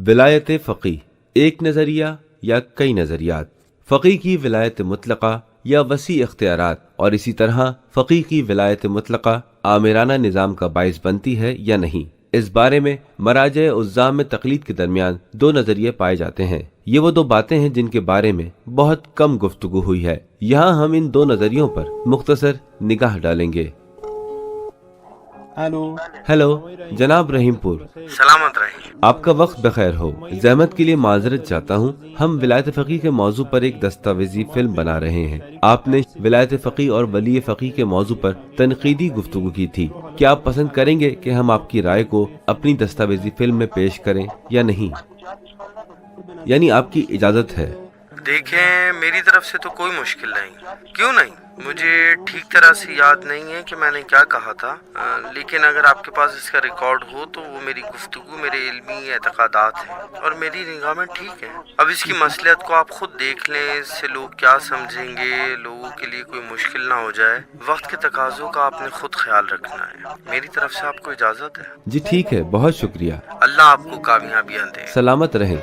ولایت فقی، ایک نظریہ یا کئی نظریات؟ فقی کی ولایت مطلقہ یا وسیع اختیارات، اور اسی طرح فقی کی ولایت مطلقہ آمرانہ نظام کا باعث بنتی ہے یا نہیں؟ اس بارے میں مراجع عظام میں تقلید کے درمیان دو نظریے پائے جاتے ہیں۔ یہ وہ دو باتیں ہیں جن کے بارے میں بہت کم گفتگو ہوئی ہے۔ یہاں ہم ان دو نظریوں پر مختصر نگاہ ڈالیں گے۔ ہیلو جناب رحیم پور، سلامت رہے۔ آپ کا وقت بخیر ہو۔ زحمت کے لیے معذرت چاہتا ہوں، ہم ولایت فقی کے موضوع پر ایک دستاویزی فلم بنا رہے ہیں۔ آپ نے ولایت فقی اور ولی فقی کے موضوع پر تنقیدی گفتگو کی تھی۔ کیا آپ پسند کریں گے کہ ہم آپ کی رائے کو اپنی دستاویزی فلم میں پیش کریں یا نہیں؟ یعنی آپ کی اجازت ہے؟ دیکھیں، میری طرف سے تو کوئی مشکل نہیں۔ کیوں نہیں؟ مجھے ٹھیک طرح سے یاد نہیں ہے کہ میں نے کیا کہا تھا، لیکن اگر آپ کے پاس اس کا ریکارڈ ہو تو وہ میری گفتگو میرے علمی اعتقادات ہیں اور میری نگاہ میں ٹھیک ہے۔ اب اس کی مصلحت کو آپ خود دیکھ لیں، اس سے لوگ کیا سمجھیں گے، لوگوں کے لیے کوئی مشکل نہ ہو جائے۔ وقت کے تقاضوں کا آپ نے خود خیال رکھنا ہے۔ میری طرف سے آپ کو اجازت ہے؟ جی ٹھیک ہے، بہت شکریہ۔ اللہ آپ کو کامیابیاں دے۔ سلامت رہیں۔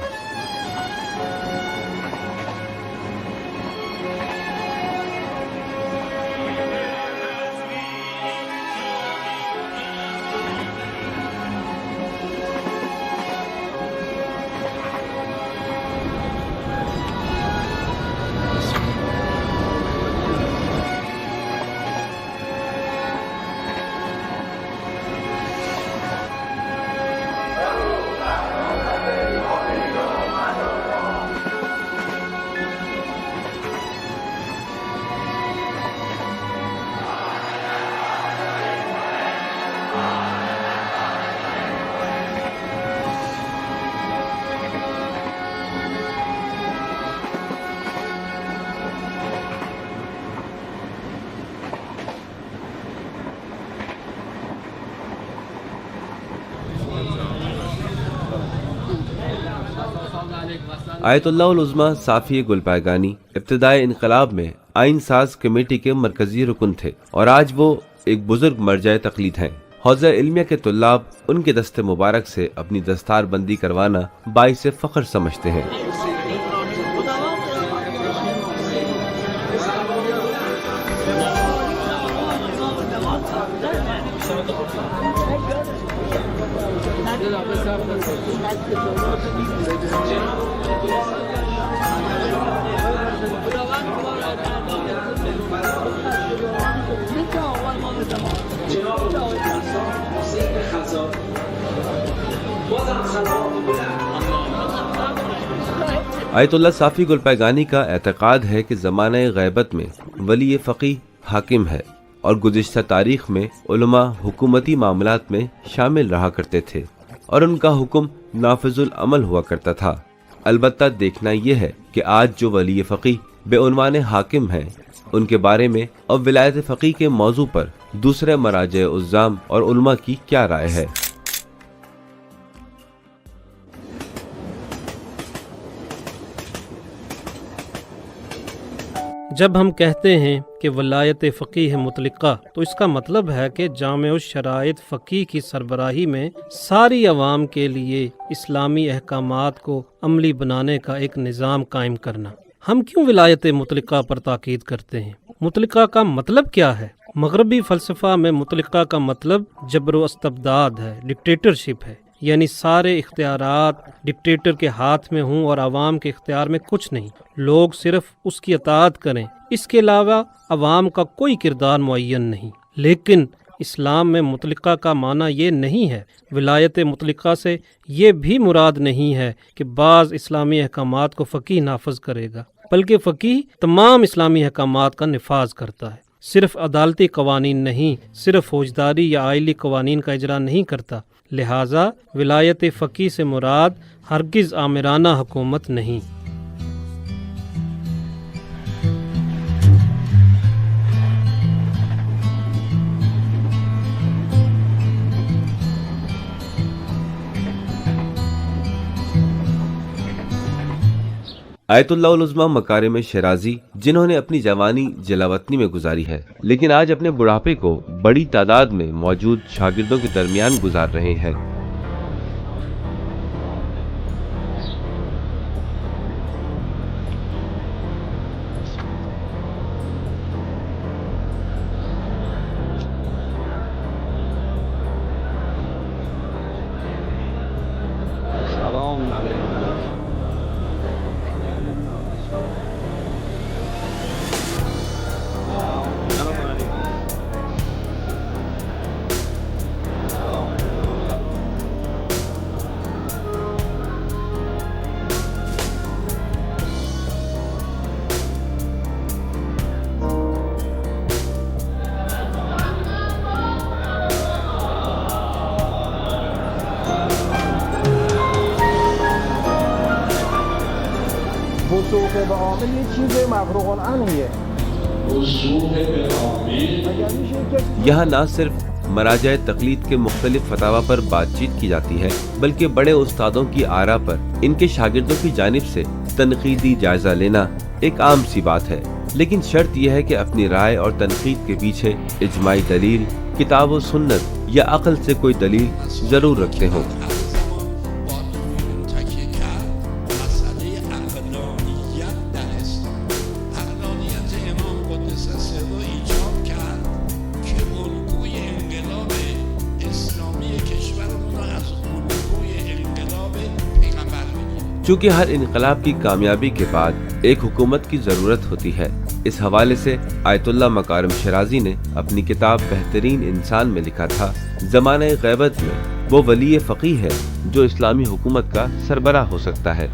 آیت اللہ العظمی صافی گلپائگانی ابتدائے انقلاب میں آئین ساز کمیٹی کے مرکزی رکن تھے، اور آج وہ ایک بزرگ مرجع تقلید ہیں۔ حوزہ علمیہ کے طلاب ان کے دست مبارک سے اپنی دستار بندی کروانا باعث فخر سمجھتے ہیں۔ آیت اللہ صافی گلپائگانی کا اعتقاد ہے کہ زمانہ غیبت میں ولی فقی حاکم ہے، اور گزشتہ تاریخ میں علماء حکومتی معاملات میں شامل رہا کرتے تھے اور ان کا حکم نافذ العمل ہوا کرتا تھا۔ البتہ دیکھنا یہ ہے کہ آج جو ولی فقی بے عنوان حاکم ہیں، ان کے بارے میں اور ولایت فقی کے موضوع پر دوسرے مراجع عظام اور علماء کی کیا رائے ہے۔ جب ہم کہتے ہیں کہ ولایت فقیہ مطلقہ تو اس کا مطلب ہے کہ جامع الشرائط فقیہ کی سربراہی میں ساری عوام کے لیے اسلامی احکامات کو عملی بنانے کا ایک نظام قائم کرنا۔ ہم کیوں ولایت مطلقہ پر تاکید کرتے ہیں؟ مطلقہ کا مطلب کیا ہے؟ مغربی فلسفہ میں مطلقہ کا مطلب جبر و استبداد ہے، ڈکٹیٹرشپ ہے، یعنی سارے اختیارات ڈکٹیٹر کے ہاتھ میں ہوں اور عوام کے اختیار میں کچھ نہیں، لوگ صرف اس کی اطاعت کریں، اس کے علاوہ عوام کا کوئی کردار معین نہیں۔ لیکن اسلام میں مطلقہ کا معنی یہ نہیں ہے۔ ولایت مطلقہ سے یہ بھی مراد نہیں ہے کہ بعض اسلامی احکامات کو فقیہ نافذ کرے گا، بلکہ فقیہ تمام اسلامی احکامات کا نفاذ کرتا ہے، صرف عدالتی قوانین نہیں، صرف فوجداری یا آئلی قوانین کا اجرا نہیں کرتا۔ لہٰذا ولایت فقیہ سے مراد ہرگز آمرانہ حکومت نہیں۔ آیت اللہ العظمی مکارم شیرازی، جنہوں نے اپنی جوانی جلاوطنی میں گزاری ہے لیکن آج اپنے بڑھاپے کو بڑی تعداد میں موجود شاگردوں کے درمیان گزار رہے ہیں۔ وثوق به عامل یه چیز مفروغ عنه. یہاں نہ صرف مراجع تقلید کے مختلف فتاوی پر بات چیت کی جاتی ہے بلکہ بڑے استادوں کی آراء پر ان کے شاگردوں کی جانب سے تنقیدی جائزہ لینا ایک عام سی بات ہے، لیکن شرط یہ ہے کہ اپنی رائے اور تنقید کے پیچھے اجماعی دلیل، کتاب و سنت یا عقل سے کوئی دلیل ضرور رکھتے ہوں۔ چونکہ ہر انقلاب کی کامیابی کے بعد ایک حکومت کی ضرورت ہوتی ہے، اس حوالے سے آیت اللہ مکارم شرازی نے اپنی کتاب بہترین انسان میں لکھا تھا، زمانہ غیبت میں وہ ولی فقیہ ہے جو اسلامی حکومت کا سربراہ ہو سکتا ہے۔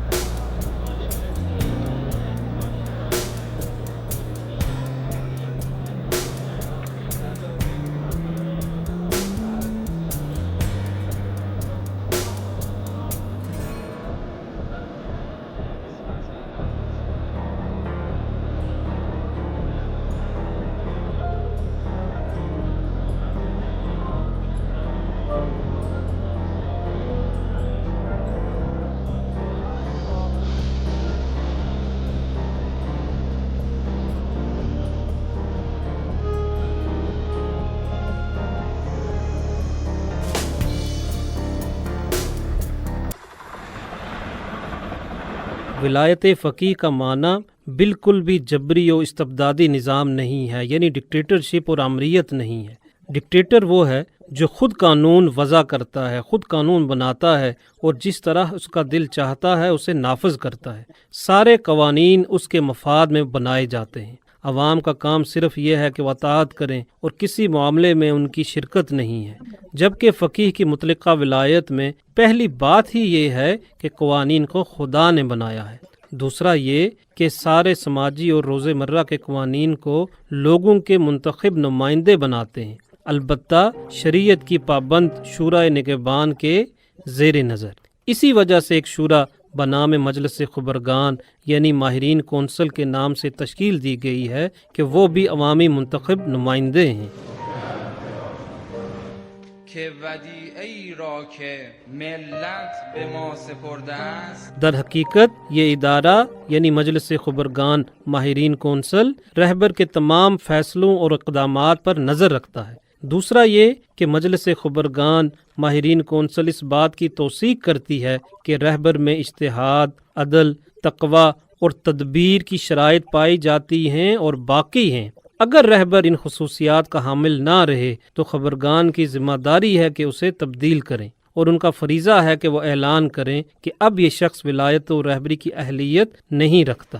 ولایت فقیہ کا معنی بالکل بھی جبری و استبدادی نظام نہیں ہے، یعنی ڈکٹیٹرشپ اور آمریت نہیں ہے۔ ڈکٹیٹر وہ ہے جو خود قانون وضع کرتا ہے، خود قانون بناتا ہے اور جس طرح اس کا دل چاہتا ہے اسے نافذ کرتا ہے۔ سارے قوانین اس کے مفاد میں بنائے جاتے ہیں۔ عوام کا کام صرف یہ ہے کہ وہ اطاعت کریں اور کسی معاملے میں ان کی شرکت نہیں ہے، جبکہ فقیہ کی مطلقہ ولایت میں پہلی بات ہی یہ ہے کہ قوانین کو خدا نے بنایا ہے، دوسرا یہ کہ سارے سماجی اور روزمرہ کے قوانین کو لوگوں کے منتخب نمائندے بناتے ہیں، البتہ شریعت کی پابند شورائے نگہبان کے زیر نظر۔ اسی وجہ سے ایک شورا بنام مجلس خبرگان یعنی ماہرین کونسل کے نام سے تشکیل دی گئی ہے کہ وہ بھی عوامی منتخب نمائندے ہیں۔ در حقیقت یہ ادارہ یعنی مجلس خبرگان ماہرین کونسل رہبر کے تمام فیصلوں اور اقدامات پر نظر رکھتا ہے۔ دوسرا یہ کہ مجلس خبرگان ماہرین کونسل اس بات کی توثیق کرتی ہے کہ رہبر میں اجتہاد، عدل، تقوی اور تدبیر کی شرائط پائی جاتی ہیں اور باقی ہیں۔ اگر رہبر ان خصوصیات کا حامل نہ رہے تو خبرگان کی ذمہ داری ہے کہ اسے تبدیل کریں، اور ان کا فریضہ ہے کہ وہ اعلان کریں کہ اب یہ شخص ولایت و رہبری کی اہلیت نہیں رکھتا۔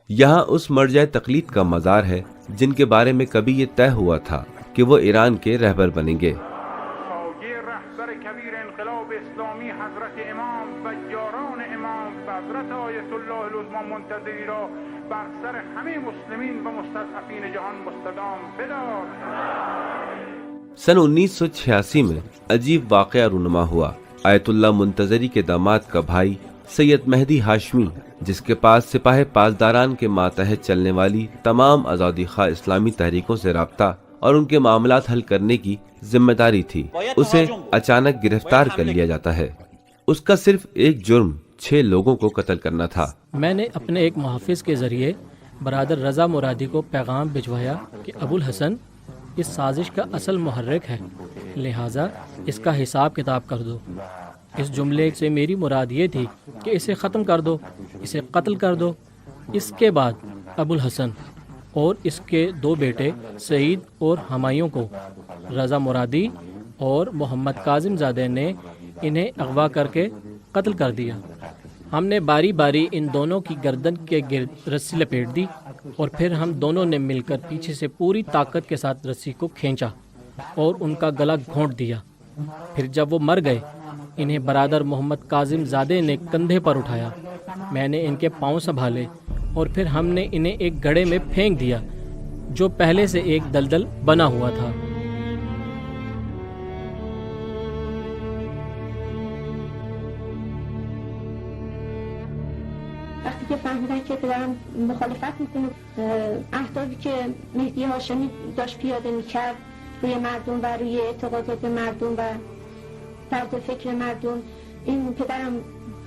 یہاں اس مرجع تقلید کا مزار ہے جن کے بارے میں کبھی یہ طے ہوا تھا کہ وہ ایران کے رہبر بنیں گے۔ یہ رہبر کبیر انقلاب اسلامی حضرت امام و یاران امام و حضرت آیت اللہ العظمی منتظری را بر سر همه مسلمین و مستضعفین جهان مستدام بدار۔ سن 1986 میں عجیب واقعہ رونما ہوا۔ آیت اللہ منتظری کے داماد کا بھائی سید مہدی ہاشمی، جس کے پاس سپاہ پاسداران کے ماتحت چلنے والی تمام آزادی خواہ اسلامی تحریکوں سے رابطہ اور ان کے معاملات حل کرنے کی ذمہ داری تھی، اسے اچانک گرفتار کر لیا جاتا ہے۔ اس کا صرف ایک جرم 6 لوگوں کو قتل کرنا تھا۔ میں نے اپنے ایک محافظ کے ذریعے برادر رضا مرادی کو پیغام بھجوایا کہ ابو الحسن اس سازش کا اصل محرک ہے، لہٰذا اس کا حساب کتاب کر دو۔ اس جملے سے میری مراد یہ تھی کہ اسے ختم کر دو، اسے قتل کر دو۔ اس کے بعد ابو الحسن اور اس کے 2 بیٹے سعید اور ہمایوں کو رضا مرادی اور محمد کاظم زادہ نے انہیں اغوا کر کے قتل کر دیا۔ ہم نے باری باری ان دونوں کی گردن کے گرد رسی لپیٹ دی اور پھر ہم دونوں نے مل کر پیچھے سے پوری طاقت کے ساتھ رسی کو کھینچا اور ان کا گلا گھونٹ دیا۔ پھر جب وہ مر گئے، انہیں برادر محمد کاظم زادہ نے کندھے پر اٹھایا، میں نے ان کے پاؤں سنبھالے اور پھر ہم نے انہیں ایک گڑھے میں پھینک دیا جو پہلے سے ایک دلدل بنا ہوا تھا۔ وقتی که فهمیدن که پدرم مخالفت میکنه، اهدافی که مهدی هاشمی داشت پیاده میکرد روی مردم و روی اعتقادات مردم و طرز فکر مردم، این پدرم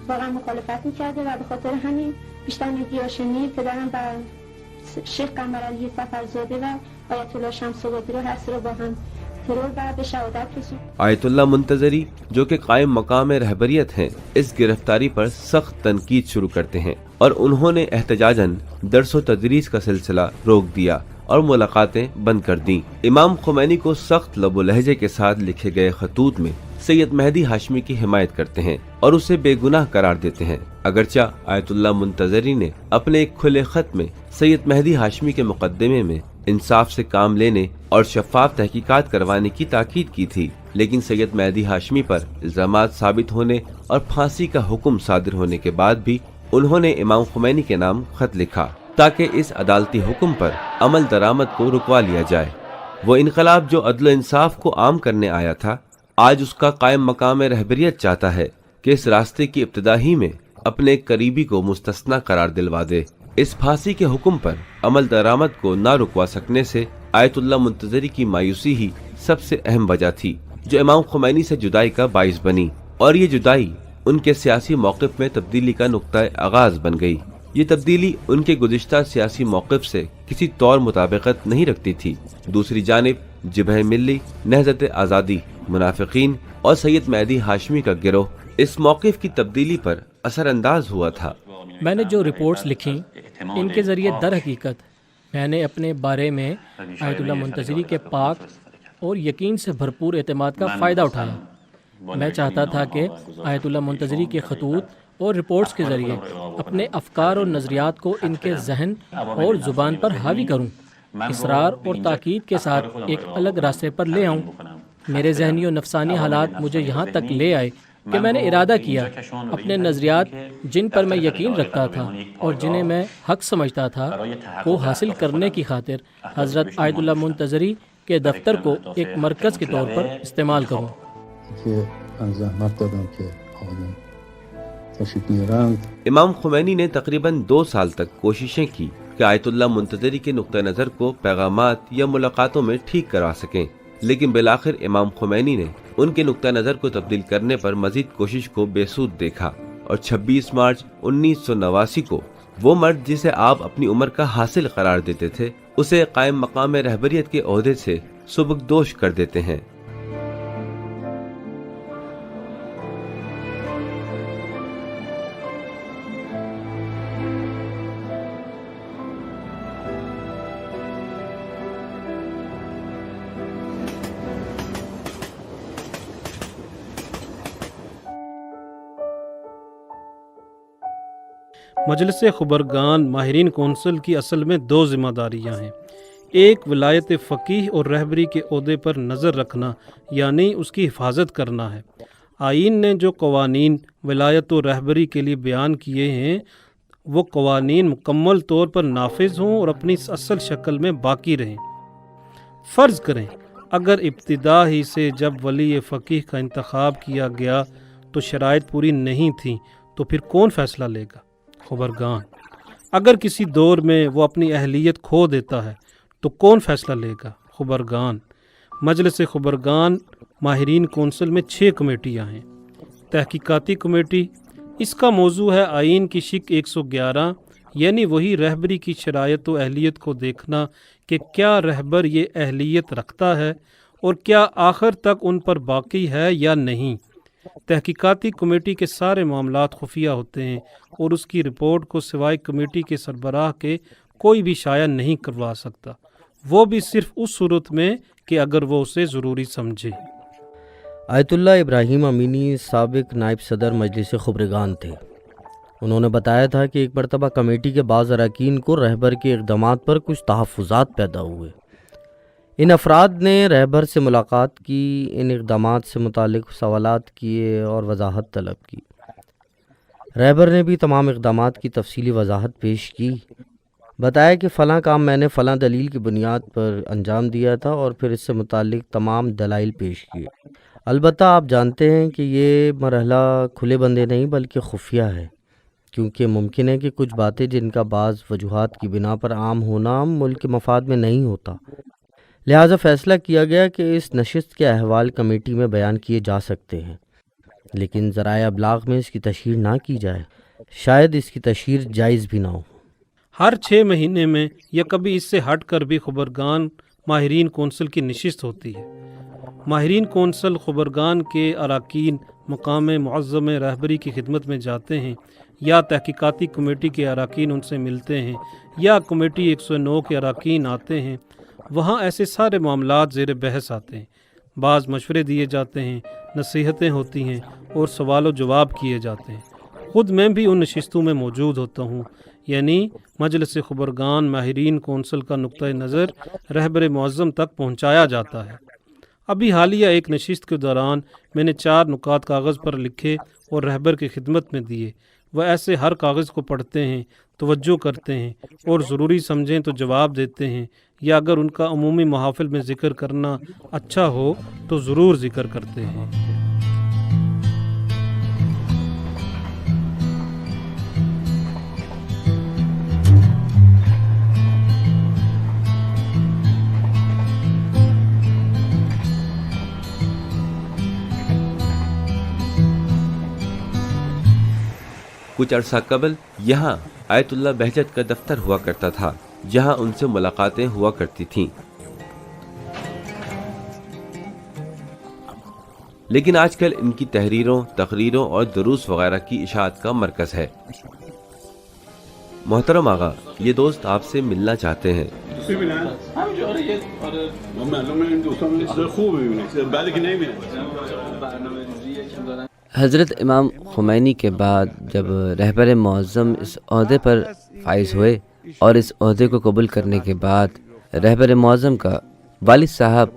واقعا مخالفت میکرده و به خاطر همین بیشتر مهدی هاشمی پدرم و شیخ قمرعلی سفرزاده و آیت الله شمس آبادی رو هر سه رو با هم ترور و به شهادت رسوند۔ آیت اللہ منتظری جو کہ قائم مقام رہبریت ہیں، اس گرفتاری پر سخت تنقید شروع کرتے ہیں اور انہوں نے احتجاجاً درس و تدریس کا سلسلہ روک دیا اور ملاقاتیں بند کر دیں۔ امام خمینی کو سخت لب و لہجے کے ساتھ لکھے گئے خطوط میں سید مہدی ہاشمی کی حمایت کرتے ہیں اور اسے بے گناہ قرار دیتے ہیں، اگرچہ آیت اللہ منتظری نے اپنے ایک کھلے خط میں سید مہدی ہاشمی کے مقدمے میں انصاف سے کام لینے اور شفاف تحقیقات کروانے کی تاکید کی تھی، لیکن سید مہدی ہاشمی پر الزامات ثابت ہونے اور پھانسی کا حکم صادر ہونے کے بعد بھی انہوں نے امام خمینی کے نام خط لکھا تاکہ اس عدالتی حکم پر عمل درآمد کو رکوا لیا جائے۔ وہ انقلاب جو عدل و انصاف کو عام کرنے آیا تھا، آج اس کا قائم مقام رہبریت چاہتا ہے کہ اس راستے کی ابتدا ہی میں اپنے ایک قریبی کو مستثنی قرار دلوا دے۔ اس پھانسی کے حکم پر عمل درآمد کو نہ رکوا سکنے سے آیت اللہ منتظری کی مایوسی ہی سب سے اہم وجہ تھی جو امام خمینی سے جدائی کا باعث بنی، اور یہ جدائی ان کے سیاسی موقف میں تبدیلی کا نقطہ آغاز بن گئی۔ یہ تبدیلی ان کے گزشتہ سیاسی موقف سے کسی طور مطابقت نہیں رکھتی تھی۔ دوسری جانب جبہہ ملی، نہضت آزادی، منافقین اور سید مہدی ہاشمی کا گروہ اس موقف کی تبدیلی پر اثر انداز ہوا تھا۔ میں نے جو رپورٹس لکھیں ان کے ذریعے در حقیقت میں نے اپنے بارے میں آیت اللہ منتظری کے پاک اور یقین سے بھرپور اعتماد کا فائدہ اٹھایا۔ میں چاہتا تھا کہ آیت اللہ منتظری کے خطوط اور رپورٹس کے ذریعے اپنے افکار اور نظریات کو ان کے ذہن اور زبان پر حاوی کروں، اصرار اور تاکید کے ساتھ ایک الگ راستے پر لے آؤں۔ میرے ذہنی و نفسانی حالات مجھے یہاں تک لے آئے کہ میں نے ارادہ کیا اپنے نظریات جن پر میں یقین رکھتا تھا اور جنہیں میں حق سمجھتا تھا کو حاصل کرنے کی خاطر حضرت آیت اللہ منتظری کے دفتر کو ایک مرکز کے طور پر استعمال کروں۔ امام خمینی نے تقریباً 2 سال تک کوششیں کی کہ آیت اللہ منتظری کے نقطہ نظر کو پیغامات یا ملاقاتوں میں ٹھیک کروا سکیں، لیکن بالآخر امام خمینی نے ان کے نقطہ نظر کو تبدیل کرنے پر مزید کوشش کو بے سود دیکھا، اور 26 مارچ 1989 کو وہ مرد جسے آپ اپنی عمر کا حاصل قرار دیتے تھے اسے قائم مقام رہبریت کے عہدے سے سبکدوش کر دیتے ہیں۔ مجلس خبرگان ماہرین کونسل کی اصل میں 2 ذمہ داریاں ہیں۔ ایک ولایت فقیہ اور رہبری کے عہدے پر نظر رکھنا یعنی اس کی حفاظت کرنا ہے۔ آئین نے جو قوانین ولایت و رہبری کے لیے بیان کیے ہیں وہ قوانین مکمل طور پر نافذ ہوں اور اپنی اصل شکل میں باقی رہیں۔ فرض کریں اگر ابتدا ہی سے جب ولی فقیہ کا انتخاب کیا گیا تو شرائط پوری نہیں تھیں تو پھر کون فیصلہ لے گا؟ خبرگان۔ اگر کسی دور میں وہ اپنی اہلیت کھو دیتا ہے تو کون فیصلہ لے گا؟ خبرگان۔ مجلس خبرگان ماہرین کونسل میں 6 کمیٹیاں ہیں۔ تحقیقاتی کمیٹی، اس کا موضوع ہے آئین کی شق 111 یعنی وہی رہبری کی شرائط و اہلیت کو دیکھنا کہ کیا رہبر یہ اہلیت رکھتا ہے اور کیا آخر تک ان پر باقی ہے یا نہیں۔ تحقیقاتی کمیٹی کے سارے معاملات خفیہ ہوتے ہیں اور اس کی رپورٹ کو سوائے کمیٹی کے سربراہ کے کوئی بھی شائع نہیں کروا سکتا، وہ بھی صرف اس صورت میں کہ اگر وہ اسے ضروری سمجھے۔ آیت اللہ ابراہیم امینی سابق نائب صدر مجلس خبرگان تھے۔ انہوں نے بتایا تھا کہ ایک مرتبہ کمیٹی کے بعض اراکین کو رہبر کے اقدامات پر کچھ تحفظات پیدا ہوئے۔ ان افراد نے رہبر سے ملاقات کی، ان اقدامات سے متعلق سوالات کیے اور وضاحت طلب کی۔ رہبر نے بھی تمام اقدامات کی تفصیلی وضاحت پیش کی، بتایا کہ فلاں کام میں نے فلاں دلیل کی بنیاد پر انجام دیا تھا اور پھر اس سے متعلق تمام دلائل پیش کیے۔ البتہ آپ جانتے ہیں کہ یہ مرحلہ کھلے بندے نہیں بلکہ خفیہ ہے، کیونکہ ممکن ہے کہ کچھ باتیں جن کا بعض وجوہات کی بنا پر عام ہونا ملک کے مفاد میں نہیں ہوتا، لہٰذا فیصلہ کیا گیا کہ اس نشست کے احوال کمیٹی میں بیان کیے جا سکتے ہیں، لیکن ذرائع ابلاغ میں اس کی تشہیر نہ کی جائے، شاید اس کی تشہیر جائز بھی نہ ہو۔ ہر 6 مہینے میں یا کبھی اس سے ہٹ کر بھی خبرگان ماہرین کونسل کی نشست ہوتی ہے۔ ماہرین کونسل خبرگان کے اراکین مقام معظم رہبری کی خدمت میں جاتے ہیں، یا تحقیقاتی کمیٹی کے اراکین ان سے ملتے ہیں، یا کمیٹی 109 کے اراکین آتے ہیں۔ وہاں ایسے سارے معاملات زیر بحث آتے ہیں، بعض مشورے دیے جاتے ہیں، نصیحتیں ہوتی ہیں اور سوال و جواب کیے جاتے ہیں۔ خود میں بھی ان نشستوں میں موجود ہوتا ہوں، یعنی مجلس خبرگان ماہرین کونسل کا نقطہ نظر رہبر معظم تک پہنچایا جاتا ہے۔ ابھی حالیہ ایک نشست کے دوران میں نے 4 نکات کاغذ پر لکھے اور رہبر کی خدمت میں دیے۔ وہ ایسے ہر کاغذ کو پڑھتے ہیں، توجہ کرتے ہیں اور ضروری سمجھیں تو جواب دیتے ہیں، یا اگر ان کا عمومی محافل میں ذکر کرنا اچھا ہو تو ضرور ذکر کرتے ہیں۔ کچھ عرصہ قبل یہاں آیت اللہ بہجت کا دفتر ہوا کرتا تھا، جہاں ان سے ملاقاتیں ہوا کرتی تھیں، لیکن آج کل ان کی تحریروں، تقریروں اور دروس وغیرہ کی اشاعت کا مرکز ہے۔ محترم آغا، یہ دوست آپ سے ملنا چاہتے ہیں۔ حضرت امام خمینی کے بعد جب رہبر معظم اس عہدے پر فائز ہوئے اور اس عہدے کو قبول کرنے کے بعد رہبر معظم کا والد صاحب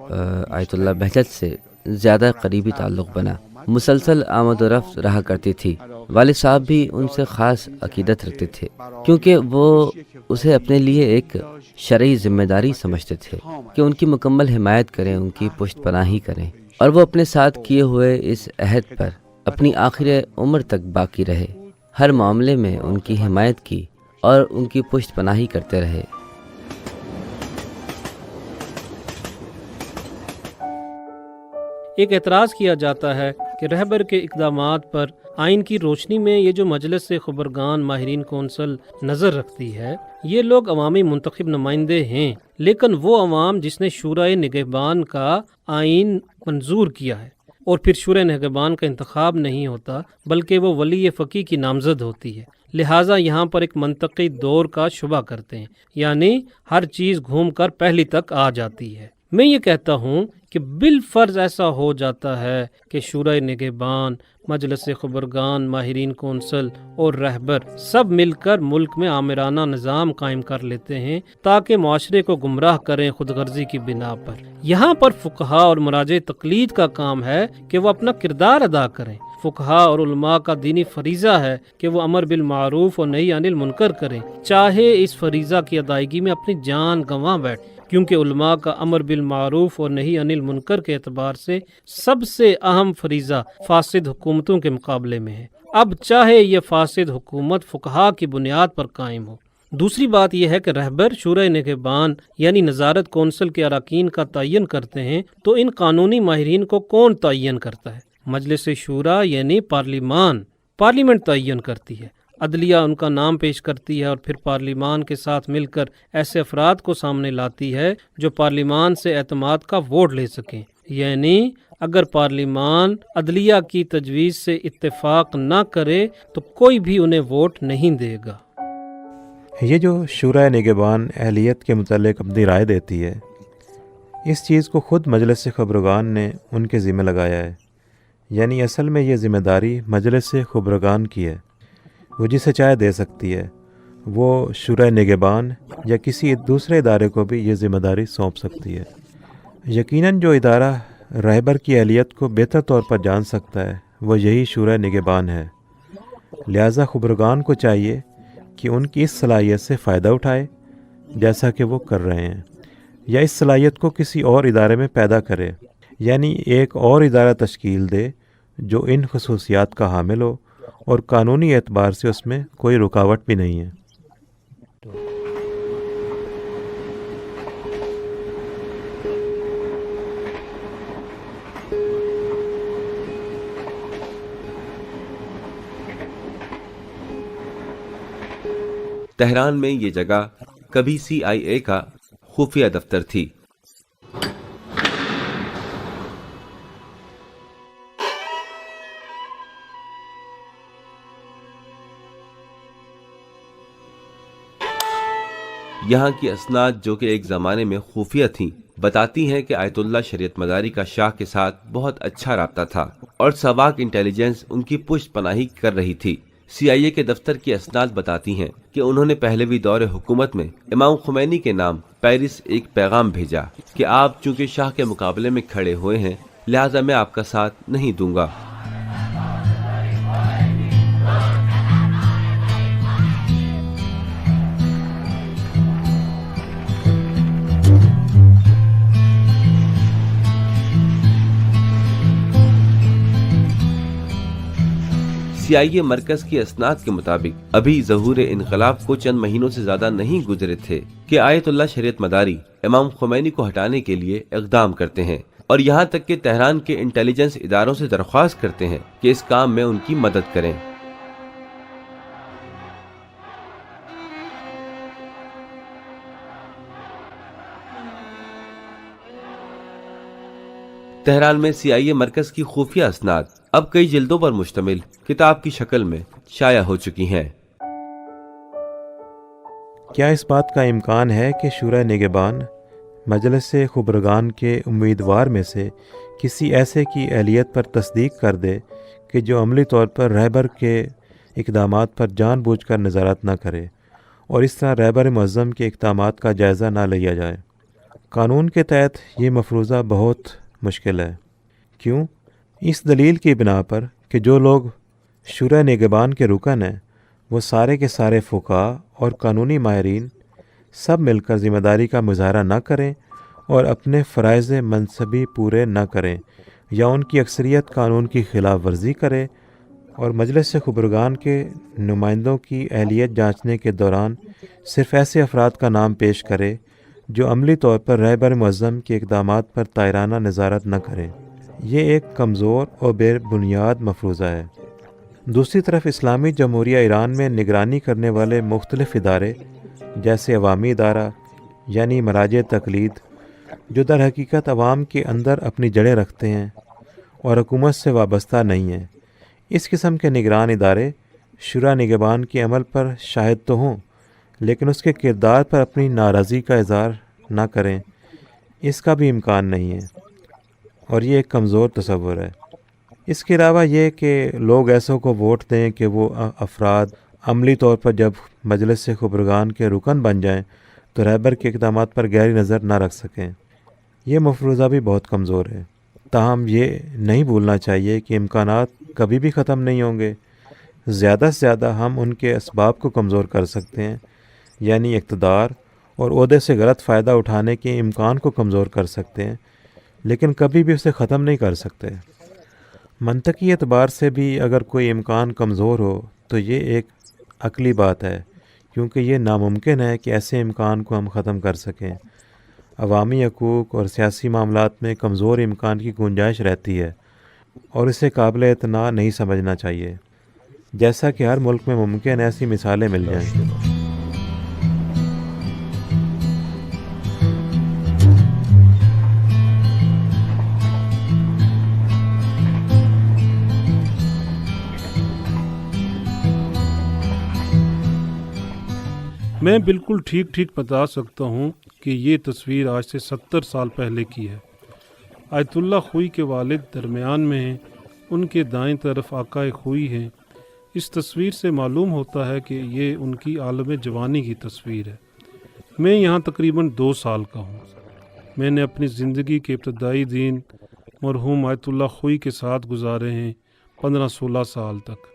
آیت اللہ بہجت سے زیادہ قریبی تعلق بنا، مسلسل آمد و رفت رہا کرتی تھی۔ والد صاحب بھی ان سے خاص عقیدت رکھتے تھے، کیونکہ وہ اسے اپنے لیے ایک شرعی ذمہ داری سمجھتے تھے کہ ان کی مکمل حمایت کریں، ان کی پشت پناہی کریں، اور وہ اپنے ساتھ کیے ہوئے اس عہد پر اپنی آخر عمر تک باقی رہے، ہر معاملے میں ان کی حمایت کی اور ان کی پشت پناہی کرتے رہے۔ ایک اعتراض کیا جاتا ہے کہ رہبر کے اقدامات پر آئین کی روشنی میں یہ جو مجلس سے خبرگان ماہرین کونسل نظر رکھتی ہے، یہ لوگ عوامی منتخب نمائندے ہیں، لیکن وہ عوام جس نے شورائے نگہبان کا آئین منظور کیا ہے، اور پھر شورائے نگہبان کا انتخاب نہیں ہوتا بلکہ وہ ولی فقیہ کی نامزد ہوتی ہے، لہٰذا یہاں پر ایک منطقی دور کا شبہ کرتے ہیں، یعنی ہر چیز گھوم کر پہلی تک آ جاتی ہے۔ میں یہ کہتا ہوں کہ بالفرض ایسا ہو جاتا ہے کہ شورائے نگہبان، مجلس خبرگان ماہرین کونسل اور رہبر سب مل کر ملک میں آمرانہ نظام قائم کر لیتے ہیں تاکہ معاشرے کو گمراہ کریں خود غرضی کی بنا پر۔ یہاں پر فقہا اور مراجع تقلید کا کام ہے کہ وہ اپنا کردار ادا کریں۔ فقہا اور علماء کا دینی فریضہ ہے کہ وہ امر بالمعروف اور نہی عن المنکر کریں، چاہے اس فریضہ کی ادائیگی میں اپنی جان گنوا بیٹھیں، کیونکہ علماء کا امر بالمعروف اور نہی عن المنکر کے اعتبار سے سب سے اہم فریضہ فاسد حکومتوں کے مقابلے میں ہے، اب چاہے یہ فاسد حکومت فقہا کی بنیاد پر قائم ہو۔ دوسری بات یہ ہے کہ رہبر شورائے نگہبان یعنی نظارت کونسل کے اراکین کا تعین کرتے ہیں، تو ان قانونی ماہرین کو کون تعین کرتا ہے؟ مجلس شورا یعنی پارلیمنٹ تعین کرتی ہے۔ عدلیہ ان کا نام پیش کرتی ہے اور پھر پارلیمان کے ساتھ مل کر ایسے افراد کو سامنے لاتی ہے جو پارلیمان سے اعتماد کا ووٹ لے سکیں، یعنی اگر پارلیمان عدلیہ کی تجویز سے اتفاق نہ کرے تو کوئی بھی انہیں ووٹ نہیں دے گا۔ یہ جو شورائے نگہبان اہلیت کے متعلق اپنی رائے دیتی ہے، اس چیز کو خود مجلس خبرگان نے ان کے ذمہ لگایا ہے، یعنی اصل میں یہ ذمہ داری مجلس خبرگان کی ہے، وہ جسے چاہے دے سکتی ہے، وہ شورائے نگہبان یا کسی دوسرے ادارے کو بھی یہ ذمہ داری سونپ سکتی ہے۔ یقیناً جو ادارہ رہبر کی اہلیت کو بہتر طور پر جان سکتا ہے وہ یہی شورائے نگہبان ہے، لہٰذا خبرگان کو چاہیے کہ ان کی اس صلاحیت سے فائدہ اٹھائے جیسا کہ وہ کر رہے ہیں، یا اس صلاحیت کو کسی اور ادارے میں پیدا کرے، یعنی ایک اور ادارہ تشکیل دے جو ان خصوصیات کا حامل ہو اور قانونی اعتبار سے اس میں کوئی رکاوٹ بھی نہیں ہے۔ تہران میں یہ جگہ کبھی CIA کا خفیہ دفتر تھی۔ یہاں کی اسناد جو کہ ایک زمانے میں خفیہ تھیں بتاتی ہیں کہ آیت اللہ شریعت مداری کا شاہ کے ساتھ بہت اچھا رابطہ تھا اور سواک انٹیلیجنس ان کی پشت پناہی کر رہی تھی۔ CIA کے دفتر کی اسناد بتاتی ہیں کہ انہوں نے پہلوی دور حکومت میں امام خمینی کے نام پیرس ایک پیغام بھیجا کہ آپ چونکہ شاہ کے مقابلے میں کھڑے ہوئے ہیں لہٰذا میں آپ کا ساتھ نہیں دوں گا۔ CIA مرکز کی اسناد کے مطابق ابھی ظہور انقلاب کو چند مہینوں سے زیادہ نہیں گزرے تھے کہ آیت اللہ شریعت مداری امام خمینی کو ہٹانے کے لیے اقدام کرتے ہیں اور یہاں تک کہ تہران کے انٹیلیجنس اداروں سے درخواست کرتے ہیں کہ اس کام میں ان کی مدد کریں۔ تہران میں CIA مرکز کی خفیہ اسناد اب کئی جلدوں پر مشتمل کتاب کی شکل میں شائع ہو چکی ہیں۔ کیا اس بات کا امکان ہے کہ شورائے نگہبان مجلس خبرگان کے امیدوار میں سے کسی ایسے کی اہلیت پر تصدیق کر دے کہ جو عملی طور پر رہبر کے اقدامات پر جان بوجھ کر نظارت نہ کرے اور اس طرح رہبر معظم کے اقدامات کا جائزہ نہ لیا جائے؟ قانون کے تحت یہ مفروضہ بہت مشکل ہے۔ کیوں؟ اس دلیل کی بنا پر کہ جو لوگ شورائے نگہبان کے رکن ہیں وہ سارے کے سارے فقہاء اور قانونی ماہرین سب مل کر ذمہ داری کا مظاہرہ نہ کریں اور اپنے فرائض منصبی پورے نہ کریں، یا ان کی اکثریت قانون کی خلاف ورزی کرے اور مجلس خبرگان کے نمائندوں کی اہلیت جانچنے کے دوران صرف ایسے افراد کا نام پیش کرے جو عملی طور پر رہبر معظم کے اقدامات پر طائرانہ نظارت نہ کریں۔ یہ ایک کمزور اور بے بنیاد مفروضہ ہے۔ دوسری طرف اسلامی جمہوریہ ایران میں نگرانی کرنے والے مختلف ادارے جیسے عوامی ادارہ یعنی مراجع تقلید جو در حقیقت عوام کے اندر اپنی جڑیں رکھتے ہیں اور حکومت سے وابستہ نہیں ہیں، اس قسم کے نگران ادارے شورا نگہبان کے عمل پر شاہد تو ہوں لیکن اس کے کردار پر اپنی ناراضی کا اظہار نہ کریں، اس کا بھی امکان نہیں ہے، اور یہ ایک کمزور تصور ہے۔ اس کے علاوہ یہ کہ لوگ ایسوں کو ووٹ دیں کہ وہ افراد عملی طور پر جب مجلس خبرگان کے رکن بن جائیں تو رہبر کے اقدامات پر گہری نظر نہ رکھ سکیں، یہ مفروضہ بھی بہت کمزور ہے۔ تاہم یہ نہیں بھولنا چاہیے کہ امکانات کبھی بھی ختم نہیں ہوں گے۔ زیادہ سے زیادہ ہم ان کے اسباب کو کمزور کر سکتے ہیں، یعنی اقتدار اور عہدے سے غلط فائدہ اٹھانے کے امکان کو کمزور کر سکتے ہیں، لیکن کبھی بھی اسے ختم نہیں کر سکتے۔ منطقی اعتبار سے بھی اگر کوئی امکان کمزور ہو تو یہ ایک عقلی بات ہے، کیونکہ یہ ناممکن ہے کہ ایسے امکان کو ہم ختم کر سکیں۔ عوامی حقوق اور سیاسی معاملات میں کمزور امکان کی گنجائش رہتی ہے اور اسے قابل اعتنا نہیں سمجھنا چاہیے۔ جیسا کہ ہر ملک میں ممکن ایسی مثالیں مل جائیں۔ میں بالکل ٹھیک بتا سکتا ہوں کہ یہ تصویر آج سے 70 سال پہلے کی ہے۔ آیت اللہ خوئی کے والد درمیان میں ہیں، ان کے دائیں طرف آقا خوئی ہیں۔ اس تصویر سے معلوم ہوتا ہے کہ یہ ان کی عالم جوانی کی تصویر ہے۔ میں یہاں تقریباً 2 سال کا ہوں۔ میں نے اپنی زندگی کے ابتدائی دن مرحوم آیت اللہ خوئی کے ساتھ گزارے ہیں 15-16 سال تک۔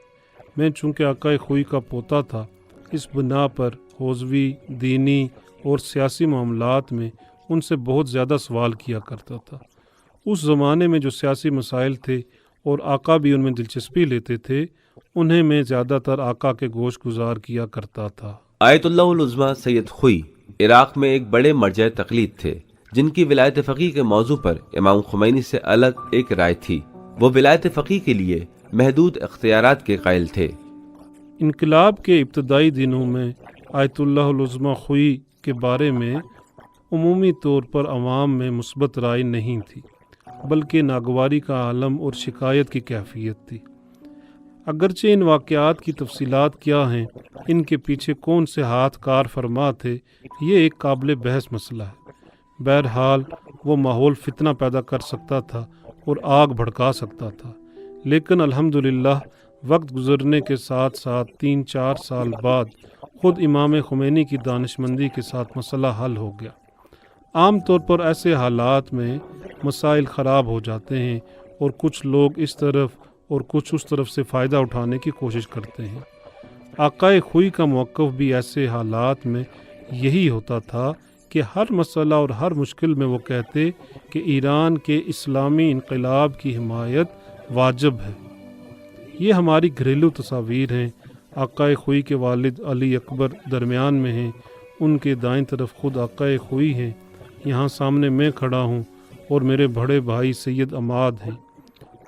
میں چونکہ آقا خوئی کا پوتا تھا، اس بنا پر حوزوی، دینی اور سیاسی معاملات میں ان سے بہت زیادہ سوال کیا کرتا تھا۔ اس زمانے میں جو سیاسی مسائل تھے اور آقا بھی ان میں دلچسپی لیتے تھے، انہیں میں زیادہ تر آقا کے گوش گزار کیا کرتا تھا۔ آیت اللہ العظمیٰ سید خوئی عراق میں ایک بڑے مرجع تقلید تھے، جن کی ولایت فقیہ کے موضوع پر امام خمینی سے الگ ایک رائے تھی۔ وہ ولایت فقیہ کے لیے محدود اختیارات کے قائل تھے۔ انقلاب کے ابتدائی دنوں میں آیت اللہ العظمیٰ خوئی کے بارے میں عمومی طور پر عوام میں مثبت رائے نہیں تھی، بلکہ ناگواری کا عالم اور شکایت کی کیفیت تھی۔ اگرچہ ان واقعات کی تفصیلات کیا ہیں، ان کے پیچھے کون سے ہاتھ کار فرما تھے، یہ ایک قابل بحث مسئلہ ہے۔ بہرحال وہ ماحول فتنہ پیدا کر سکتا تھا اور آگ بھڑکا سکتا تھا، لیکن الحمدللہ وقت گزرنے کے ساتھ ساتھ 3-4 سال بعد خود امام خمینی کی دانشمندی کے ساتھ مسئلہ حل ہو گیا۔ عام طور پر ایسے حالات میں مسائل خراب ہو جاتے ہیں اور کچھ لوگ اس طرف اور کچھ اس طرف سے فائدہ اٹھانے کی کوشش کرتے ہیں۔ آقا خوئی کا موقف بھی ایسے حالات میں یہی ہوتا تھا کہ ہر مسئلہ اور ہر مشکل میں وہ کہتے کہ ایران کے اسلامی انقلاب کی حمایت واجب ہے۔ یہ ہماری گھریلو تصاویر ہیں۔ آقا خوئی کے والد علی اکبر درمیان میں ہیں، ان کے دائیں طرف خود آقا خوئی ہیں، یہاں سامنے میں کھڑا ہوں اور میرے بڑے بھائی سید عماد ہیں۔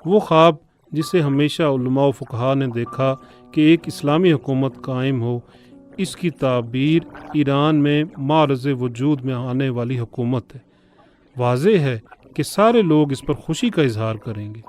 وہ خواب جسے ہمیشہ علماء و فقہا نے دیکھا کہ ایک اسلامی حکومت قائم ہو، اس کی تعبیر ایران میں معرض وجود میں آنے والی حکومت ہے۔ واضح ہے کہ سارے لوگ اس پر خوشی کا اظہار کریں گے۔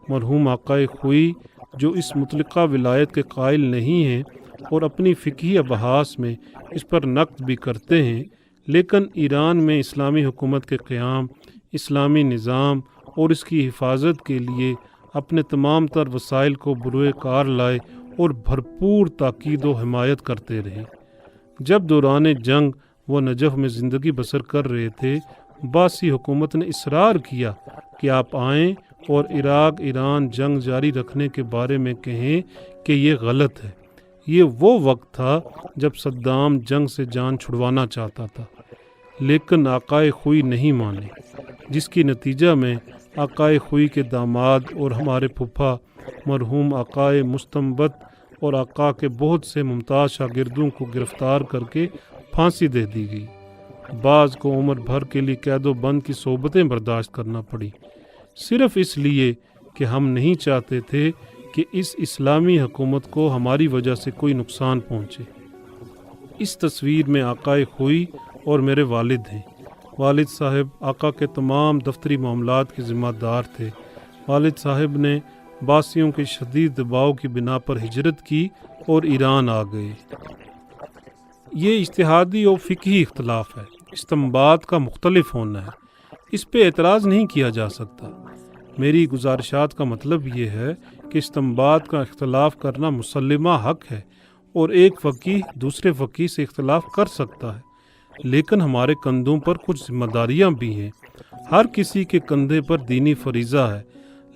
مرحوم آقا خوئی جو اس مطلقہ ولایت کے قائل نہیں ہیں اور اپنی فقہی بحث میں اس پر نقد بھی کرتے ہیں، لیکن ایران میں اسلامی حکومت کے قیام، اسلامی نظام اور اس کی حفاظت کے لیے اپنے تمام تر وسائل کو بروئے کار لائے اور بھرپور تاکید و حمایت کرتے رہے۔ جب دوران جنگ وہ نجف میں زندگی بسر کر رہے تھے، عباسی حکومت نے اصرار کیا کہ آپ آئیں اور عراق ایران جنگ جاری رکھنے کے بارے میں کہیں کہ یہ غلط ہے۔ یہ وہ وقت تھا جب صدام جنگ سے جان چھڑوانا چاہتا تھا، لیکن آقا خوئی نہیں مانے، جس کی نتیجہ میں آقا خوئی کے داماد اور ہمارے پھپھا مرحوم آقا مستنبت اور آقا کے بہت سے ممتاز شاگردوں کو گرفتار کر کے پھانسی دے دی گئی۔ بعض کو عمر بھر کے لیے قید و بند کی صحبتیں برداشت کرنا پڑی، صرف اس لیے کہ ہم نہیں چاہتے تھے کہ اس اسلامی حکومت کو ہماری وجہ سے کوئی نقصان پہنچے۔ اس تصویر میں آقا خوئی اور میرے والد ہیں۔ والد صاحب آقا کے تمام دفتری معاملات کے ذمہ دار تھے۔ والد صاحب نے عباسیوں کے شدید دباؤ کی بنا پر ہجرت کی اور ایران آ گئے۔ یہ اجتہادی اور فقہی اختلاف ہے، استنباط کا مختلف ہونا ہے، اس پہ اعتراض نہیں کیا جا سکتا۔ میری گزارشات کا مطلب یہ ہے کہ استنباط کا اختلاف کرنا مسلمہ حق ہے اور ایک فقیہ دوسرے فقیہ سے اختلاف کر سکتا ہے، لیکن ہمارے کندھوں پر کچھ ذمہ داریاں بھی ہیں۔ ہر کسی کے کندھے پر دینی فریضہ ہے،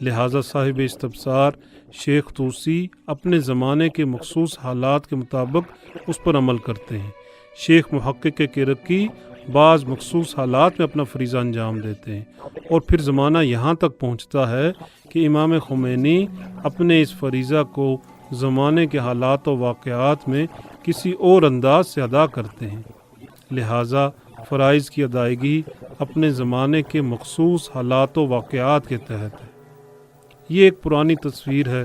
لہٰذا صاحب استبصار شیخ طوسی اپنے زمانے کے مخصوص حالات کے مطابق اس پر عمل کرتے ہیں۔ شیخ محقق کرکی بعض مخصوص حالات میں اپنا فریضہ انجام دیتے ہیں، اور پھر زمانہ یہاں تک پہنچتا ہے کہ امام خمینی اپنے اس فریضہ کو زمانے کے حالات و واقعات میں کسی اور انداز سے ادا کرتے ہیں، لہٰذا فرائض کی ادائیگی اپنے زمانے کے مخصوص حالات و واقعات کے تحت ہے۔ یہ ایک پرانی تصویر ہے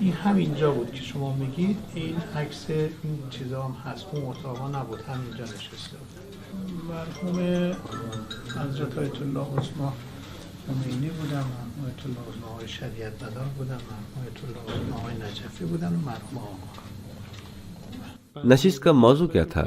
این همینجا بود که شما میگید، این عکس این چیزا هم هست، اون اتاقا نبود، همینجا نشسته بود. مرحوم حضرت آیت الله عظما خمینی بودن، آیت الله عظما آقای شریعت مدار بودن، آیت الله عظما آقای نجفی بودن و مرحوم آقا. نشست کا موضوع کیا تھا؟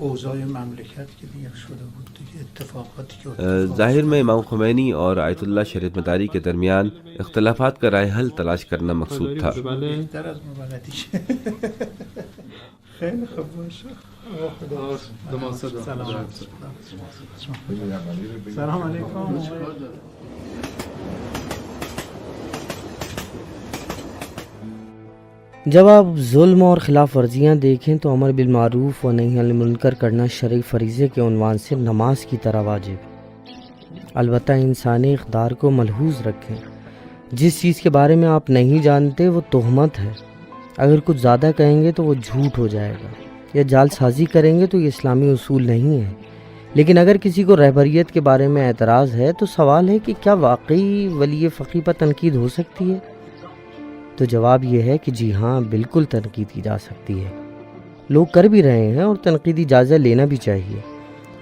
اوضاع مملکت که دیگه شده بود دیگه، اتفاقاتی که ظاہر میں امام خمینی اور آیت اللہ شریعت مداری کے درمیان اختلافات کا رائے حل تلاش کرنا مقصود تھا. بهتر از مبلدی شه. خیلی خوب باشه. سلام علیکم. جب آپ ظلم اور خلاف ورزیاں دیکھیں تو امر بالمعروف و نہی عن المنکر کرنا شرعی فریضے کے عنوان سے نماز کی طرح واجب. البتہ انسانی اقدار کو ملحوظ رکھیں. جس چیز کے بارے میں آپ نہیں جانتے وہ تہمت ہے. اگر کچھ زیادہ کہیں گے تو وہ جھوٹ ہو جائے گا، یا جال سازی کریں گے تو یہ اسلامی اصول نہیں ہے. لیکن اگر کسی کو رہبریت کے بارے میں اعتراض ہے تو سوال ہے کہ کیا واقعی ولی فقیہ پر تنقید ہو سکتی ہے؟ تو جواب یہ ہے کہ جی ہاں، بالکل تنقید کی جا سکتی ہے. لوگ کر بھی رہے ہیں اور تنقیدی جائزہ لینا بھی چاہیے.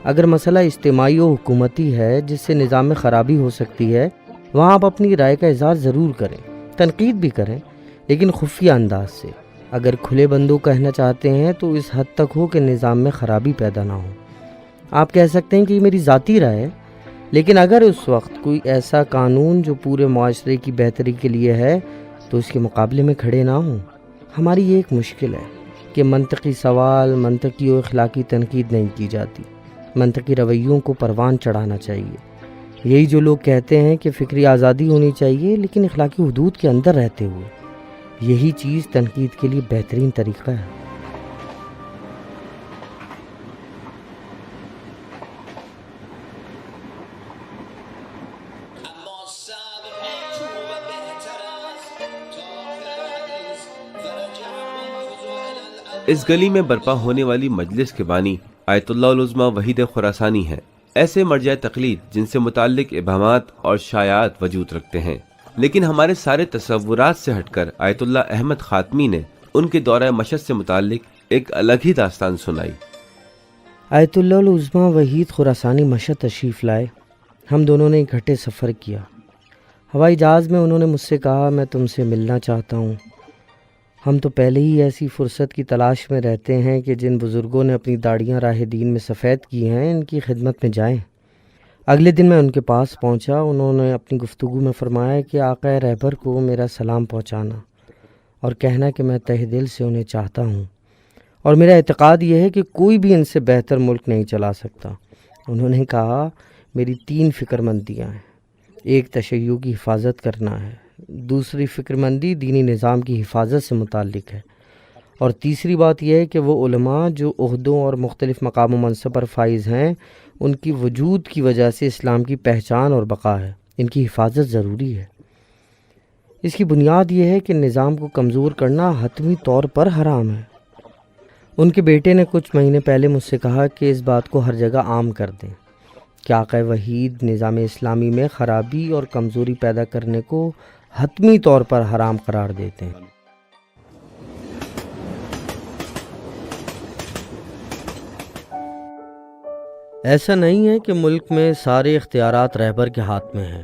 اگر مسئلہ اجتماعی و حکومتی ہے جس سے نظام میں خرابی ہو سکتی ہے، وہاں آپ اپنی رائے کا اظہار ضرور کریں، تنقید بھی کریں، لیکن خفیہ انداز سے. اگر کھلے بندوں کہنا چاہتے ہیں تو اس حد تک ہو کہ نظام میں خرابی پیدا نہ ہو. آپ کہہ سکتے ہیں کہ یہ میری ذاتی رائے ہے، لیکن اگر اس وقت کوئی ایسا قانون جو پورے معاشرے کی بہتری کے لیے ہے تو اس کے مقابلے میں کھڑے نہ ہوں. ہماری یہ ایک مشکل ہے کہ منطقی سوال، منطقی و اخلاقی تنقید نہیں کی جاتی. منطقی رویوں کو پروان چڑھانا چاہیے. یہی جو لوگ کہتے ہیں کہ فکری آزادی ہونی چاہیے لیکن اخلاقی حدود کے اندر رہتے ہوئے، یہی چیز تنقید کے لیے بہترین طریقہ ہے. اس گلی میں برپا ہونے والی مجلس کے بانی آیت اللہ العظما وحید خراسانی ہیں. ایسے مرجع تقلید جن سے متعلق ابہامات اور شائعات وجود رکھتے ہیں، لیکن ہمارے سارے تصورات سے ہٹ کر آیت اللہ احمد خاتمی نے ان کے دورہ مشہد سے متعلق ایک الگ ہی داستان سنائی. آیت اللہ العظما وحید خراسانی مشہد تشریف لائے. ہم دونوں نے اکٹھے سفر کیا. ہوائی جہاز میں انہوں نے مجھ سے کہا، میں تم سے ملنا چاہتا ہوں. ہم تو پہلے ہی ایسی فرصت کی تلاش میں رہتے ہیں کہ جن بزرگوں نے اپنی داڑیاں راہ دین میں سفید کی ہیں ان کی خدمت میں جائیں. اگلے دن میں ان کے پاس پہنچا. انہوں نے اپنی گفتگو میں فرمایا کہ آقا رہبر کو میرا سلام پہنچانا اور کہنا کہ میں تہ دل سے انہیں چاہتا ہوں اور میرا اعتقاد یہ ہے کہ کوئی بھی ان سے بہتر ملک نہیں چلا سکتا. انہوں نے کہا، میری 3 فکر مندیاں ہیں. ایک تشیع کی حفاظت کرنا ہے، دوسری فکر مندی دینی نظام کی حفاظت سے متعلق ہے، اور تیسری بات یہ ہے کہ وہ علماء جو عہدوں اور مختلف مقام و منصب پر فائز ہیں ان کی وجود کی وجہ سے اسلام کی پہچان اور بقا ہے. ان کی حفاظت ضروری ہے. اس کی بنیاد یہ ہے کہ نظام کو کمزور کرنا حتمی طور پر حرام ہے. ان کے بیٹے نے کچھ مہینے پہلے مجھ سے کہا کہ اس بات کو ہر جگہ عام کر دیں کہ آقا وحید نظام اسلامی میں خرابی اور کمزوری پیدا کرنے کو حتمی طور پر حرام قرار دیتے ہیں. ایسا نہیں ہے کہ ملک میں سارے اختیارات رہبر کے ہاتھ میں ہیں.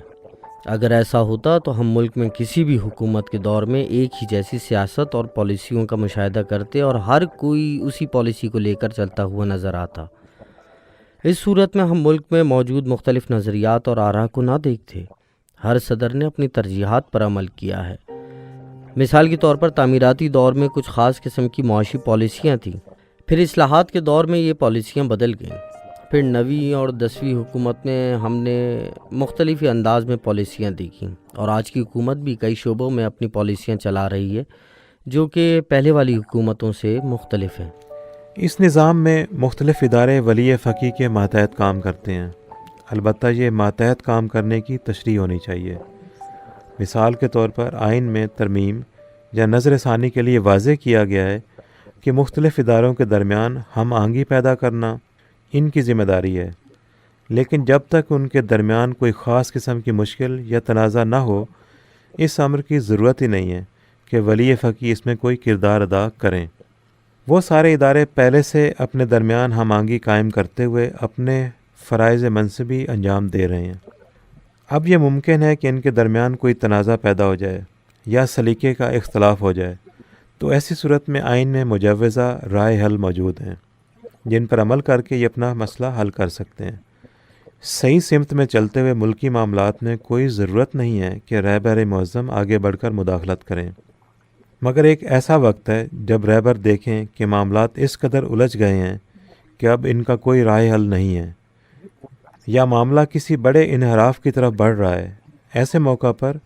اگر ایسا ہوتا تو ہم ملک میں کسی بھی حکومت کے دور میں ایک ہی جیسی سیاست اور پالیسیوں کا مشاہدہ کرتے اور ہر کوئی اسی پالیسی کو لے کر چلتا ہوا نظر آتا. اس صورت میں ہم ملک میں موجود مختلف نظریات اور آراء کو نہ دیکھتے. ہر صدر نے اپنی ترجیحات پر عمل کیا ہے. مثال کے طور پر تعمیراتی دور میں کچھ خاص قسم کی معاشی پالیسیاں تھیں، پھر اصلاحات کے دور میں یہ پالیسیاں بدل گئیں. پھر 9ویں اور 10ویں حکومت میں ہم نے مختلف انداز میں پالیسیاں دیکھیں، اور آج کی حکومت بھی کئی شعبوں میں اپنی پالیسیاں چلا رہی ہے جو کہ پہلے والی حکومتوں سے مختلف ہیں. اس نظام میں مختلف ادارے ولی فقیہ کے ماتحت کام کرتے ہیں. البتہ یہ ماتحت کام کرنے کی تشریح ہونی چاہیے. مثال کے طور پر آئین میں ترمیم یا نظر ثانی کے لیے واضح کیا گیا ہے کہ مختلف اداروں کے درمیان ہم آہنگی پیدا کرنا ان کی ذمہ داری ہے، لیکن جب تک ان کے درمیان کوئی خاص قسم کی مشکل یا تنازع نہ ہو، اس امر کی ضرورت ہی نہیں ہے کہ ولی فقیہ اس میں کوئی کردار ادا کریں. وہ سارے ادارے پہلے سے اپنے درمیان ہم آہنگی قائم کرتے ہوئے اپنے فرائض منصبی انجام دے رہے ہیں. اب یہ ممکن ہے کہ ان کے درمیان کوئی تنازع پیدا ہو جائے یا سلیقے کا اختلاف ہو جائے، تو ایسی صورت میں آئین میں مجوزہ رائے حل موجود ہیں جن پر عمل کر کے یہ اپنا مسئلہ حل کر سکتے ہیں۔ صحیح سمت میں چلتے ہوئے ملکی معاملات میں کوئی ضرورت نہیں ہے کہ رہبر معظم آگے بڑھ کر مداخلت کریں، مگر ایک ایسا وقت ہے جب رہبر دیکھیں کہ معاملات اس قدر الجھ گئے ہیں کہ اب ان کا کوئی رائے حل نہیں ہے یا معاملہ کسی بڑے انحراف کی طرف بڑھ رہا ہے۔ ایسے موقع پر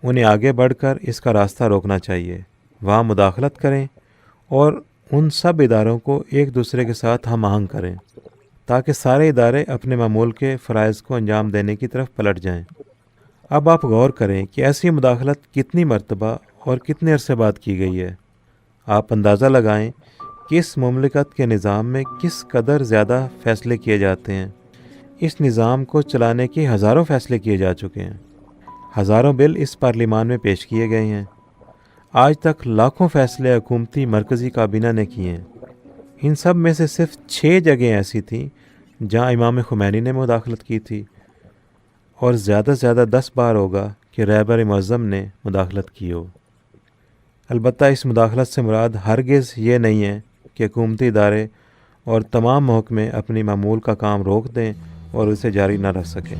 انہیں آگے بڑھ کر اس کا راستہ روکنا چاہیے، وہاں مداخلت کریں اور ان سب اداروں کو ایک دوسرے کے ساتھ ہم آہنگ کریں تاکہ سارے ادارے اپنے معمول کے فرائض کو انجام دینے کی طرف پلٹ جائیں۔ اب آپ غور کریں کہ ایسی مداخلت کتنی مرتبہ اور کتنے عرصے بعد کی گئی ہے۔ آپ اندازہ لگائیں کہ اس مملکت کے نظام میں کس قدر زیادہ فیصلے کیے جاتے ہیں۔ اس نظام کو چلانے کے ہزاروں فیصلے کیے جا چکے ہیں، ہزاروں بل اس پارلیمان میں پیش کیے گئے ہیں، آج تک لاکھوں فیصلے حکومتی مرکزی کابینہ نے کیے ہیں۔ ان سب میں سے صرف 6 جگہیں ایسی تھیں جہاں امام خمینی نے مداخلت کی تھی، اور زیادہ سے زیادہ 10 بار ہوگا کہ رہبر معظم نے مداخلت کی ہو۔ البتہ اس مداخلت سے مراد ہرگز یہ نہیں ہے کہ حکومتی ادارے اور تمام محکمے اپنی معمول کا کام روک دیں اور اسے جاری نہ رکھ سکیں۔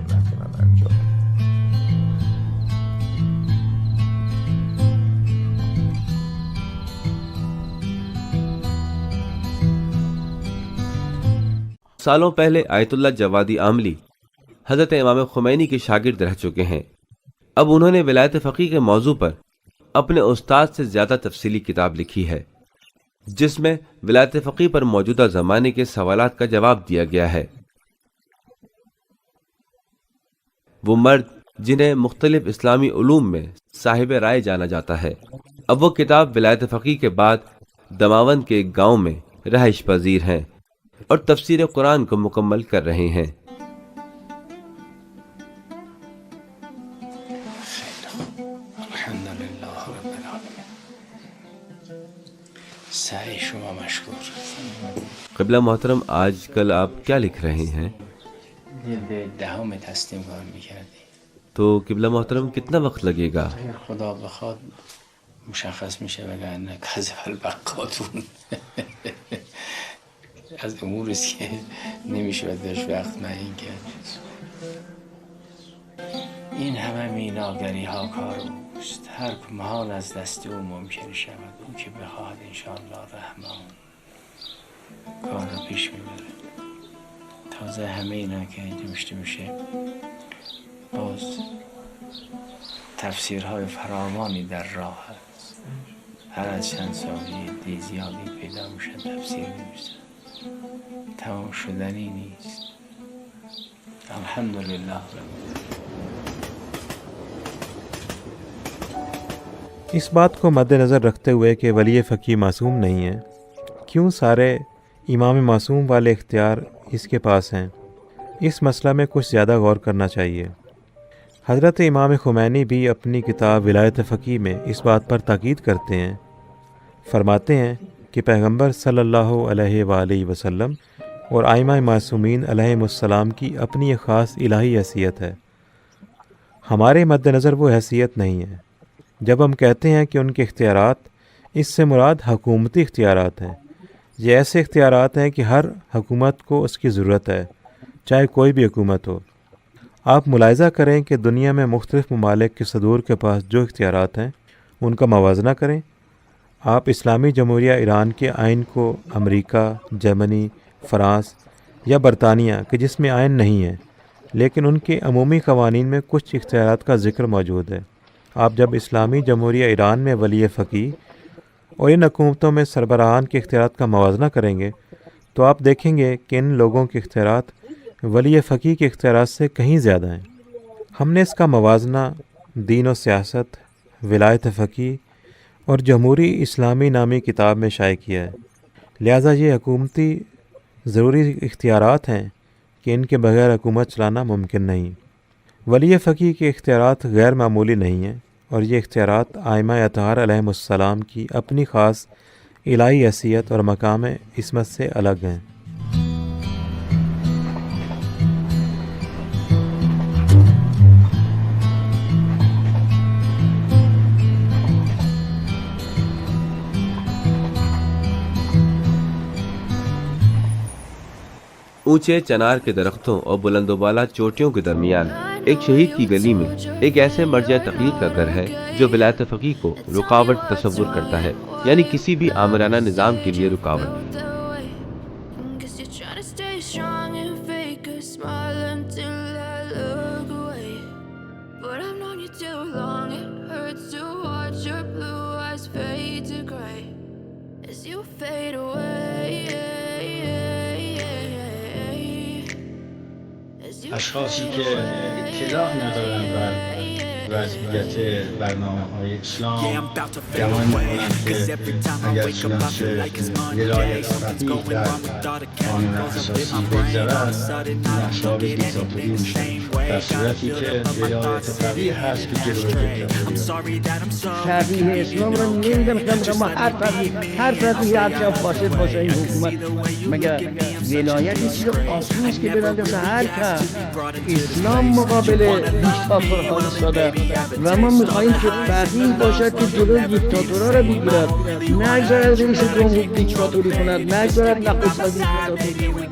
سالوں پہلے آیت اللہ جوادی عاملی حضرت امام خمینی کے شاگرد رہ چکے ہیں۔ اب انہوں نے ولایت فقیہ کے موضوع پر اپنے استاد سے زیادہ تفصیلی کتاب لکھی ہے، جس میں ولایت فقیہ پر موجودہ زمانے کے سوالات کا جواب دیا گیا ہے۔ وہ مرد جنہیں مختلف اسلامی علوم میں صاحب رائے جانا جاتا ہے، اب وہ کتاب ولایت فقیہ کے بعد دماوند کے ایک گاؤں میں رہائش پذیر ہیں اور تفسیر قرآن کو مکمل کر رہے ہیں۔ شما مشکور۔ قبلہ محترم، آج کل آپ کیا لکھ رہے ہیں؟ دہوں میں تسلیم کار میکردی۔ تو قبلہ محترم کتنا وقت لگے گا؟ خدا بخواد مشخص میشه وگرنه کذب البقاتون از امور است که نمیشه بهش وقت معین کرد. این همه میناگری ها کار اوست، هر محال از دست او ممکن شود، او که بخواهد انشاءالله رحمان کار رو پیش میبره. تازه همه اینا که نوشته میشه باز تفسیرهای فراوانی در راه هست، هر از چند سالی دی زیادی پیدا میشن تفسیر می‌نویسن، تمام شدنی نیست. الحمدلله. اس بات کو مد نظر رکھتے ہوئے کہ ولی فقیہ معصوم نہیں ہے، کیوں سارے امام معصوم والے اختیار اس کے پاس ہیں؟ اس مسئلہ میں کچھ زیادہ غور کرنا چاہیے۔ حضرت امام خمینی بھی اپنی کتاب ولایت فقیہ میں اس بات پر تاکید کرتے ہیں، فرماتے ہیں کہ پیغمبر صلی اللہ علیہ وآلہ وسلم اور ائمہ معصومین علیہم السلام کی اپنی ایک خاص الہی حیثیت ہے، ہمارے مد نظر وہ حیثیت نہیں ہے۔ جب ہم کہتے ہیں کہ ان کے اختیارات، اس سے مراد حکومتی اختیارات ہیں۔ یہ ایسے اختیارات ہیں کہ ہر حکومت کو اس کی ضرورت ہے، چاہے کوئی بھی حکومت ہو۔ آپ ملاحظہ کریں کہ دنیا میں مختلف ممالک کے صدور کے پاس جو اختیارات ہیں ان کا موازنہ کریں۔ آپ اسلامی جمہوریہ ایران کے آئین کو امریکہ، جرمنی، فرانس یا برطانیہ کہ جس میں آئین نہیں ہے لیکن ان کے عمومی قوانین میں کچھ اختیارات کا ذکر موجود ہے، آپ جب اسلامی جمہوریہ ایران میں ولی فقیہ اور ان حکومتوں میں سربراہان کے اختیارات کا موازنہ کریں گے تو آپ دیکھیں گے کہ ان لوگوں کے اختیارات ولی فقیہ کے اختیارات سے کہیں زیادہ ہیں۔ ہم نے اس کا موازنہ دین و سیاست، ولایت فقیہ اور جمہوری اسلامی نامی کتاب میں شائع کیا ہے، لہٰذا یہ حکومتی ضروری اختیارات ہیں کہ ان کے بغیر حکومت چلانا ممکن نہیں۔ ولی فقیہ کے اختیارات غیر معمولی نہیں ہیں، اور یہ اختیارات ائمہ اطہار علیہم السلام کی اپنی خاص الہی حیثیت اور مقام عصمت سے الگ ہیں۔ اونچے چنار کے درختوں اور بلند و بالا چوٹیوں کے درمیان ایک شہید کی گلی میں ایک ایسے مرجع تقلید کا گھر ہے جو ولایت فقیہ کو رکاوٹ تصور کرتا ہے، یعنی کسی بھی آمرانہ نظام کے لیے رکاوٹ۔ اشخاصی که اطلاع ندارن بر وضعیت برنامه‌های اسلام گمان می‌کنند که اگر چنانچه ولایت فقیه در قانون اساسی بگذرد این احزاب دیکتاتوری میشن، در صورتی که ولایت فقیه هست که جلوی دیکتاتوری. فقیه اسلام رو نمیدونم، ما هر فقیه هر فاسد باشه این حکومت مگر ولایت چیز آسون است که ببنده هر کس اسلام مقابل دیکتاتورها ایستاده و ما میخواییم که فقیه باشد که جلوی دیکتاتورها رو بگیرد، نگذارد رئیس جمهور دیکتاتوری کند، نگذارد نخست وزیر دیکتاتوری.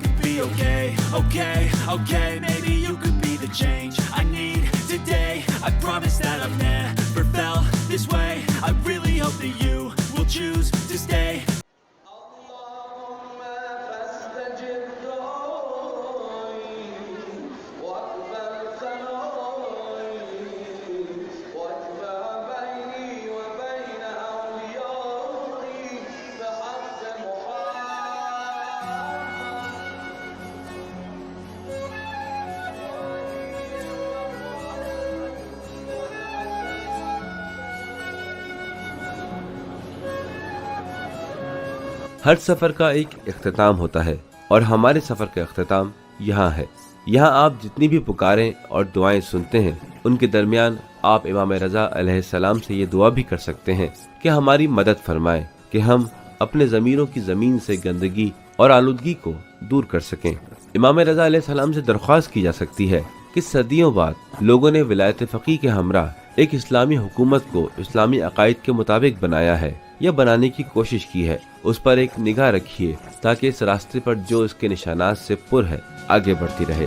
ہر سفر کا ایک اختتام ہوتا ہے اور ہمارے سفر کا اختتام یہاں ہے۔ یہاں آپ جتنی بھی پکاریں اور دعائیں سنتے ہیں، ان کے درمیان آپ امام رضا علیہ السلام سے یہ دعا بھی کر سکتے ہیں کہ ہماری مدد فرمائیں کہ ہم اپنے ضمیروں کی زمین سے گندگی اور آلودگی کو دور کر سکیں۔ امام رضا علیہ السلام سے درخواست کی جا سکتی ہے کہ صدیوں بعد لوگوں نے ولایت فقیہ کے ہمراہ ایک اسلامی حکومت کو اسلامی عقائد کے مطابق بنایا ہے یا بنانے کی کوشش کی ہے، اس پر ایک نگاہ رکھیے تاکہ اس راستے پر جو اس کے نشانات سے پر ہے آگے بڑھتی رہے۔